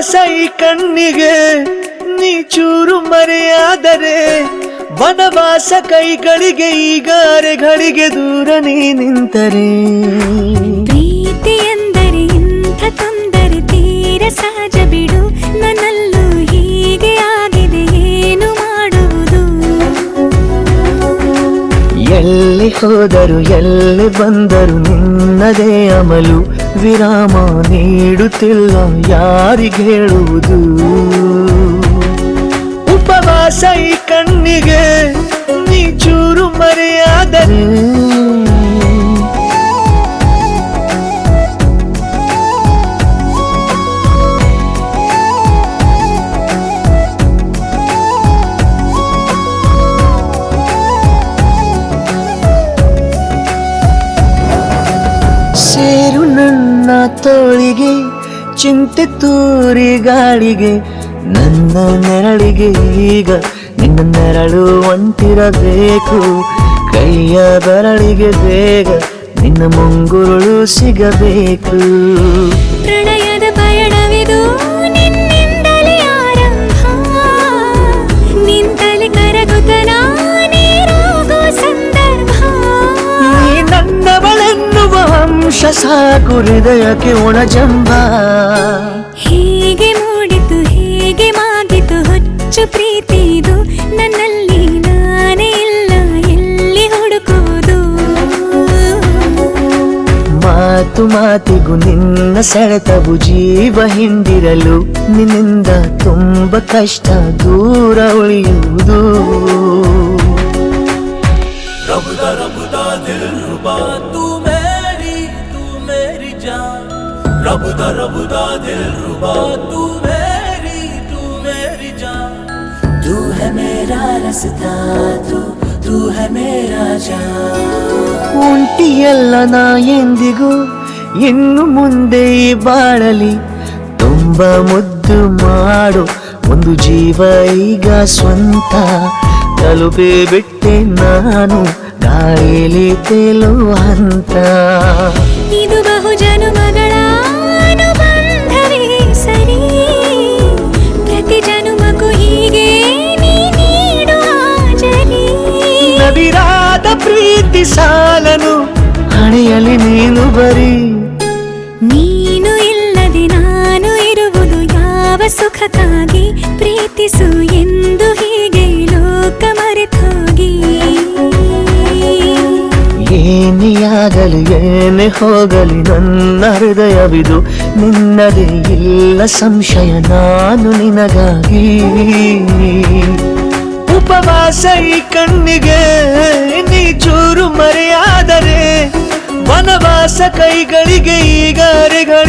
ಉಪವಾಸ ಈ ಕಣ್ಣಿಗೆ ನೀ ಚೂರು ಮರೆಯಾದರೆ ವನವಾಸ ಕೈಗಳಿಗೆ ಈಗ ಅರೆಗಳಿಗೆ ದೂರ ನೀ ನಿಂತರೆ ಪ್ರೀತಿ ಎಂದರೆ ಇಂಥ ತೊಂದರೆ ತೀರ ಸಹಜ ಬಿಡು ನನ್ನಲ್ಲೂ ಹೀಗೆ ಆಗಿದೆ ಏನು ಮಾಡುವುದು ಎಲ್ಲಿ ಹೋದರು ಎಲ್ಲಿ ಬಂದರು ನಿನ್ನದೇ ಅಮಲು ವಿರಾಮ ನೀಡುತ್ತಿಲ್ಲ ಯಾರಿಗೆ ಹೇಳುವುದು ಉಪವಾಸ ಈ ಕಣ್ಣಿಗೆ ನೀ ಚೂರು ಮರೆಯಾದರೆ ಸೇರು ನನ್ನ ತೋಳಿಗೆ ಚಿಂತೆ ತೂರಿ ಗಾಳಿಗೆ ನನ್ನ ನೆರಳಿಗೆ ಈಗ ನಿನ್ನ ನೆರಳು ಒಂಟಿರಬೇಕು ಕೈಯ ಬೆರಳಿಗೆ ಬೇಗ ನಿನ್ನ ಮುಂಗುರುಳು ಸಿಗಬೇಕು ಪ್ರಣಯದ ಪಯಣವಿದು ನಿನ್ನಿಂದಲೇ ಆರಂಭ ನಿಂತಲೇ ಕರಗುತ್ತ ನೀರಾಗೋ ಸಂದರ್ಭ ನೀ ನನ್ನವಳೆನ್ನುವ ಅಂಶ ಸಾಕು ಹೃದಯಕ್ಕೆ ಒಣಜಂಬ ಹೀಗೆ ಮೂಡಿತು ಹೀಗೆ ಮಾಗಿತು ಹುಚ್ಚು ಪ್ರೀತಿದು ನನ್ನಲ್ಲಿ ನಾನೇ ಇಲ್ಲ ಎಲ್ಲಿ ಹುಡುಕುವುದು ಮಾತು ಮಾತಿಗೂ ನಿನ್ನ ಸೆಳೆತವು ಜೀವ ಹಿಂದಿರಲು ನಿನ್ನಿಂದ ತುಂಬ ಕಷ್ಟ ದೂರ ಉಳಿಯುವುದು रबदा दिलरुबा तू मेरी जान रबदा दिलरुबा तू मेरी जान तू है मेरा रास्ता तू है मेरा जान ಒಂಟಿಯಲ್ಲ ನಾ ಎಂದಿಗೂ ಇನ್ನು ಮುಂದೆ ಈ ಬಾಳಲಿ ತುಂಬ ಮುದ್ದು ಮಾಡು ಒಂದು ಜೀವ ಈಗ ಸ್ವಂತ ತಲುಪಿ ಬಿಟ್ಟೆ ನಾನು ಗಾಳಿಲಿ ತೇಲುವ ಹಂತ ಇದು ಬಹು ಜನುಮಗಳ ಅನುಬಂಧವೇ ಸರಿ ಪ್ರತಿ ಜನುಮಕ್ಕೂ ಹೀಗೆ ನೀ ನೀಡು ಹಾಜರಿ ನವಿರಾದ ಪ್ರೀತಿ ಸಾಲನು ಹಣೆಯಲ್ಲಿ ನೀನು ಬರೀ ನೀನು ಇಲ್ಲದೆ ನಾನು ಇರುವುದು ಯಾವ ಸುಖಕ್ಕಾಗಿ ಪ್ರೀತಿಸು ಎಂದು ಹೀಗೆ ಲೋಕ ಮರೆತೋಗಿ ಏನಿಯಾಗಲಿ ಏನೇ ಹೋಗಲಿ ನನ್ನ ಹೃದಯವಿದು ನಿನ್ನದೇ ಇಲ್ಲ ಸಂಶಯ ನಾನು ನಿನಗಾಗಿ ಉಪವಾಸ ಈ ಕಣ್ಣಿಗೆ ನೀ ಚೂರು ಮರೆಯಾದರೆ ವನವಾಸ ಕೈಗಳಿಗೆ ಈಗ ಅರೆಗಳು